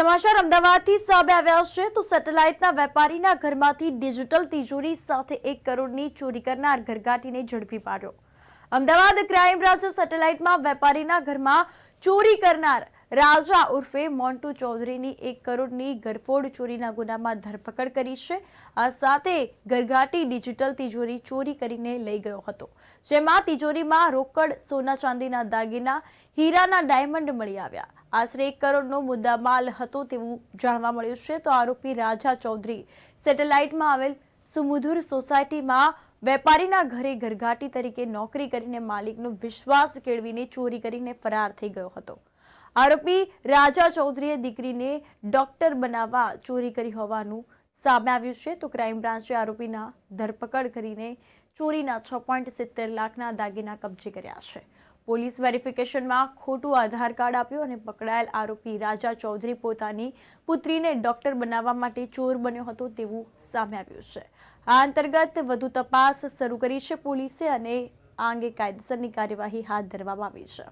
સમાચાર અમદાવાદથી સામે આવ્યા છે તો સેટેલાઇટના વેપારીના ઘરમાંથી ડિજિટલ તિજોરી સાથે 1 કરોડની ચોરી કરનાર ઘરઘાટીને ઝડપી પાડ્યો। અમદાવાદ ક્રાઇમ બ્રાન્ચે સેટેલાઇટમાં વેપારીના ઘરમાં ચોરી કરનાર રાજા ઉર્ફે મોન્ટુ ચૌધરીની 1 કરોડની ઘરફોડ ચોરીના ગુનામાં ધરપકડ કરી છે। આ સાથે ઘરઘાટી ડિજિટલ તિજોરી ચોરી કરીને લઈ ગયો હતો, જેમાં તિજોરીમાં રોકડ, સોના ચાંદીના દાગીના, હીરાના ડાયમંડ મળી આવ્યા। આશરે 1 કરોડનો મુદ્દામાલ હતો તેવું જાણવા મળ્યું છે। તો આરોપી રાજા ચૌધરી સેટેલાઇટમાં આવેલ સુમધુર સોસાયટીમાં વેપારીના ઘરે ઘરઘાટી તરીકે નોકરી કરીને માલિકનો વિશ્વાસ કેળવીને ચોરી કરીને ફરાર થઈ ગયો હતો। આરોપી રાજા ચૌધરીએ દીકરીને ડોક્ટર બનાવવા ચોરી કરી હોવાનું સામે આવ્યું છે। તો ક્રાઇમ બ્રાન્ચે આરોપીના ધરપકડ કરીને ચોરીના 6.70 લાખના દાગીના કબજે કર્યા છે। પોલીસ વેરિફિકેશનમાં ખોટું આધાર કાર્ડ આપ્યું અને પકડાયેલ આરોપી રાજા ચૌધરી પોતાની પુત્રીને ડોક્ટર બનાવવા માટે ચોર બન્યો હતો તેવું સામે આવ્યું છે। આ અંતર્ગત વધુ તપાસ શરૂ કરી છે પોલીસે અને આ અંગે કાયદેસરની કાર્યવાહી હાથ ધરવામાં આવી છે।